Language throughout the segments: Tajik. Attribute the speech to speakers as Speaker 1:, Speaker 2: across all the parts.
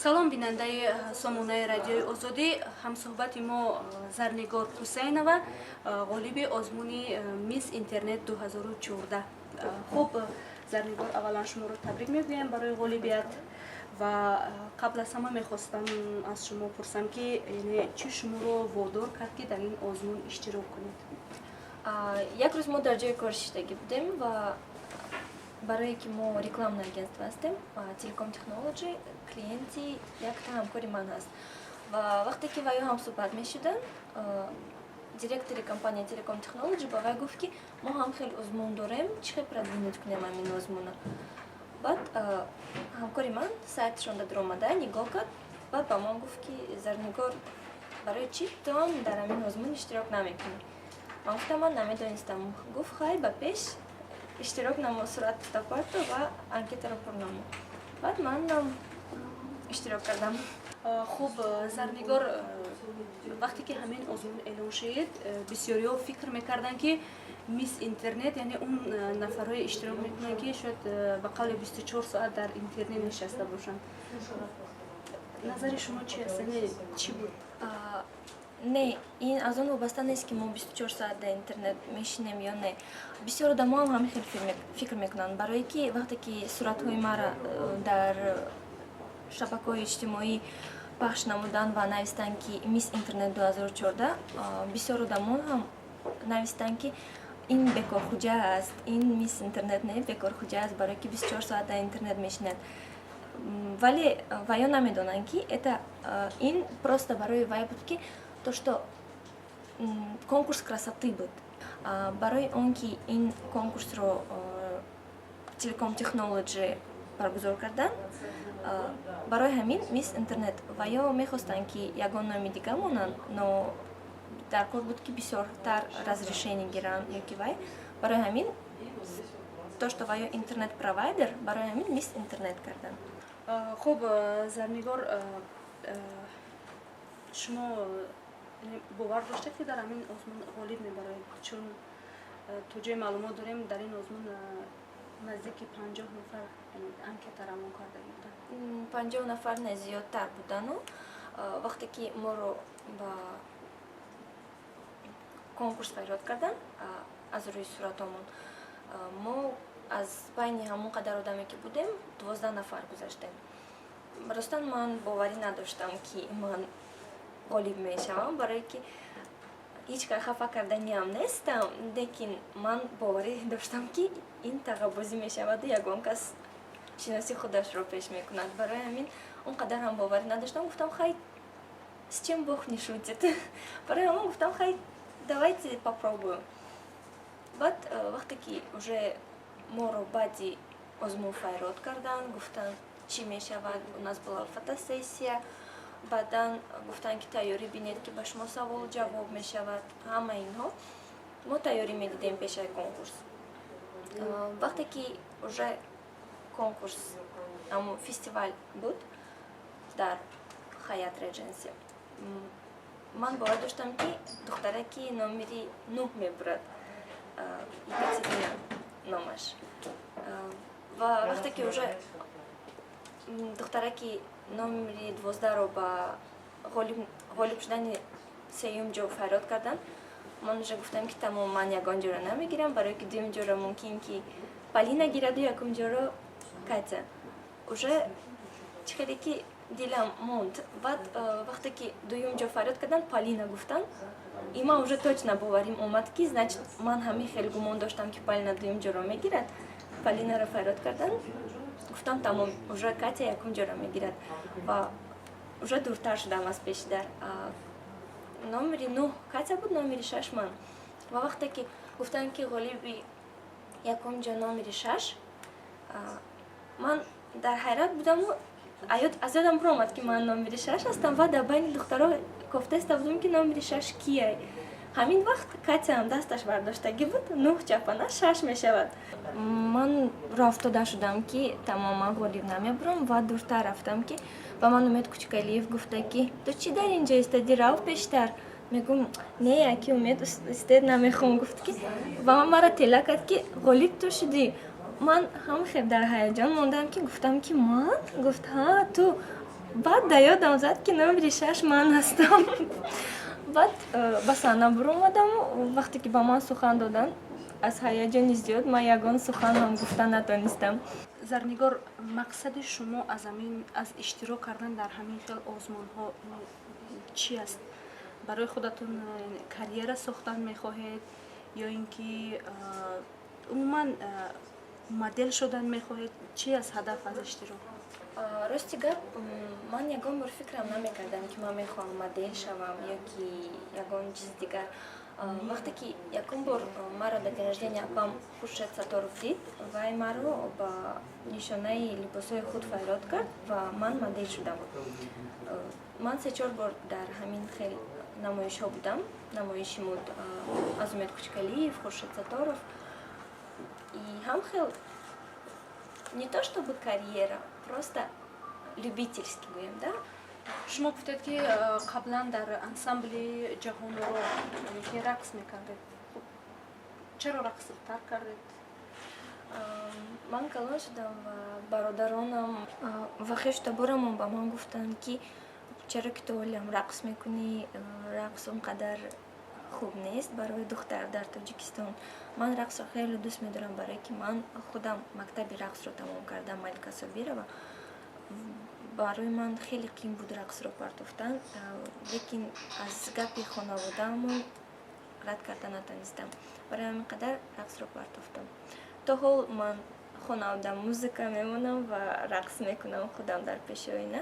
Speaker 1: салом бинандаи сомонаи радиои озодӣ, ҳамсӯҳбати мо Зарнигор Ҳусайнова, ғолиби озмуни Мисс Интернет 2014. хуб, Зарнигор, аввалан шуморо табрик мегӯям барои ғолибият ва қабл аз ҳама мехостам аз шумо пурсам ки чӣ шуморо водор кард ки дар ин озмун иштирок кунед?
Speaker 2: Як рӯз мо дар ҷои кор иштагӣ будем ва барое ки мо рекламное агентство ҳастем, Telecom Technology, клиенти якта ҳамкори ман ҳаст ва вақте ки ваё ҳамсӯҳбат мешуданд, директори компания Telecom Technology ба вай гуфт ки мо ҳам хеле озмун дорем, чӣ хел продвинут кунем ҳамин озмуна. Баъд ҳамкори ман сайташон дар омада нигоҳ кард, баъд ба ман гуфт ки Зарнигор, барои чӣ ту ҳам дар ҳамин озмун иштирок намекунӣ? Ман гуфтам ман намедонистам. Гуфт хай ба пеш иштирок намо, сурат стафарто ва анкетаро пур намо. Баъд ман иштирок кардам.
Speaker 1: хуб, Зарнигор, вақте ки ҳамин озмун эълон шуд, бисёриҳо фикр мекарданд ки Мисс Интернет, яъне он нафарҳое иштирок мекунанд ки шояд ба қавли 24 соат дар интернет нишаста бошанд. назари шумо чӣ аст? Чӣ буд?
Speaker 2: Не, ин аз он вобаста нест ки мо 24 соат дар интернет мешинем ё не. Бисёр одамҳо ҳам ҳамин хел фикр мекунанд, барое ки вақте ки суратҳои мара дар шабакаҳои иҷтимоӣ пахш намуданд ва навистанд ки Мисс Интернет 2014, бисёр одамҳо ҳам навистанд ки ин бекорхуҷа аст, ин Мисс Интернет не бекорхуҷа аст, барое ки 24 соат дар интернет мешинад. Вале ваё намедонанд ки ин просто барои вай буд ки то, что конкурс красоты буд. Барои он ки ин конкурсро Telecom Technology баргузор карданд, барои ҳамин Мисс Интернет ваё мехостанд ки ягон номи дига монанд, но дар кор буд ки бисёртар разрешение гиранд ёки вай. Барои ҳамин то, что ваё интернет провайдер, барои ҳамин Мисс Интернет карданд.
Speaker 1: хуб, Зарнигор, шумо бовар доштед ки дар ҳамин озмун ғолиб мебароед? чун то ҷои маълумот дорем дар ин озмун наздики 50 нафар анкета равон карда буданд.
Speaker 2: 50 нафар не зиёдтар будану вақте ки моро ба конкурс вайрод карданд аз рӯи суратомон, мо аз байни ҳамон қадар одаме ки будем 12 нафар гузаштем. Ростан ман боварӣ надоштам ки ман ғолиб мешавам, барое ки ҳеҷ кар хафа карданиам нестам, лекин ман боварӣ доштам ки ин тағаббозӣ мешаваду ягон кас шиноси худашро пеш мекунад. Барои ҳамин он қадар ҳам боварӣ надоштам, гуфтам хай, с чем Бог не шутит. Барои ҳамон гуфтам хай, давайте попробуем. Баъд вақте ки уже моро баъди озмун файрод карданд, гуфтанд чӣ мешавад, у нас была фотосессия, баъдан гуфтанд ки тайёрӣ бинед ки ба шумо саволу ҷавоб мешавад, ҳама инҳо мо тайёрӣ медидем пешаи конкурс. Вақте ки уже конкурс, фестиваль буд дар Хаят Редженси, ман бовар доштам ки духтараки номери 9 мебурад, Екатерина номаш. Ва вақте ки уже духтараки номери 12-ро ба ғолиб шудани сеюм ҷо файрод карданд, ман уже гуфтам ки тамом, ман ягон ҷоро намегирам, барое ки дуюм ҷоро мумкин ки Полина гираду, якум ҷоро Катя. Уже чӣ хеле ки дилам монд. Баъд вақте ки дуюм ҷо файрод карданд, Полина гуфтанд, и ман уже точно боварим омад ки значит ман ҳамин хел гумон доштам ки Полина дуюм ҷоро мегирад. Полинаро файрод карданд, гуфтам тамом, уже Катя якум ҷоро мегирад ва уже дуртар шудам аз пешидар. Номери 9 Катя буд, номери 6 ман. Ва вақте ки гуфтанд ки ғолиби якум ҷо номери 6, ман дар ҳайрат будаму аз ёдам биромад ки ман номери 6 ҳастам ва дар байни духтаро кофта истодам ки номери 6 кияй. ҳамин вақт Катя ҳам дасташ бардоштагӣ буд, 9 чапана 6 мешавад. Ман рафтода шудам ки тамом, ман ғолиб намебурам ва дуртар рафтам ки ба ман Умед Кучкалиев гуфта ки ту чӣ дар ин ҷо истоди, рав пештар. Мегӯм не, яки Умед истед намехоҳам. Гуфт ки ва мара тела кард ки ғолиб ту шудӣ. Ман ҳам хел дар ҳаяҷон мондам ки гуфтам ки ман? Гуфт ҳа ту. баъд да ёдам зад ки номери 6 ман ҳастам. баъд ба санабур омадам. Вақте ки ба ман сухан доданд, аз ҳаяҷони зиёд ман ягон суханам гуфта натонистам.
Speaker 1: зарнигор, мақсади шумо аз иштирок кардан дар ҳамин хел озмунҳо чӣ аст? барои худатон карьера сохтан мехоҳед ё ин ки умуман модел шудан мехоҳед? Чӣ аст ҳадаф аз иштирок?
Speaker 2: Рости гап, ман ягон бор фикрам намекардам ки ман мехоҳам модел шавам ё ки ягон чиз дигар. Вақте ки ягон бор маро дар дени раждения апам Хуршед Саторов дид, вай маро ба нишонаи либосҳои худ файрод кард ва ман модел шудам. Ман 3-4 бор дар ҳамин хел намоишҳо будам. Намоиши мод Азумет Кучкалиев, Хуршед Саторов. И ҳамхел не то чтобы карьера, просто любительски гӯем, да?
Speaker 1: шумо гуфтед ки қаблан дар ансамбли ҷаҳоноро ки рақс мекардед. Чаро рақс тарк кардед?
Speaker 2: Ман калон шудам ва бародаронам ва хештаборамон ба ман гуфтанд ки чаро ки ту ҳолиам рақс мекунӣ, рақс он қадар хуб нест барои духтар дар Тоҷикистон. Ман рақсро хеле дӯст медорам, барое ки ман худам мактаби рақсро тамом кардам, Малика Собирова. барои ман хеле қиин буд рақсро партофтан, лекин аз гапи хонаводаамон рад карда натонистам. барои ҳамин қадар рақсро партофтам. То ҳол ман хонавода музыка мемонам ва рақс мекунам худам дар пешоина.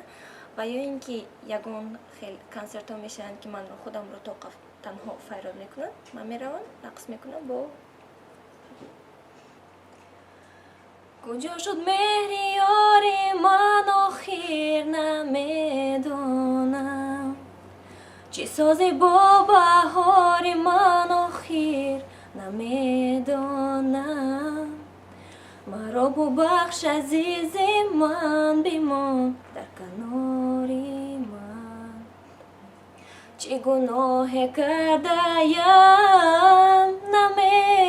Speaker 2: ва ё ин ки ягон хел консертҳо мешаванд ки манро худамро танҳо файрод мекунанд, ман меравам рақс мекунам бо куҷо шуд меҳри ёри ман охир намедонам, чӣ сози бо баҳори ман охир намедонам. маро бубахш азизи ман, бимон дар канори ман. чӣ гуноҳе кардаям намедонам.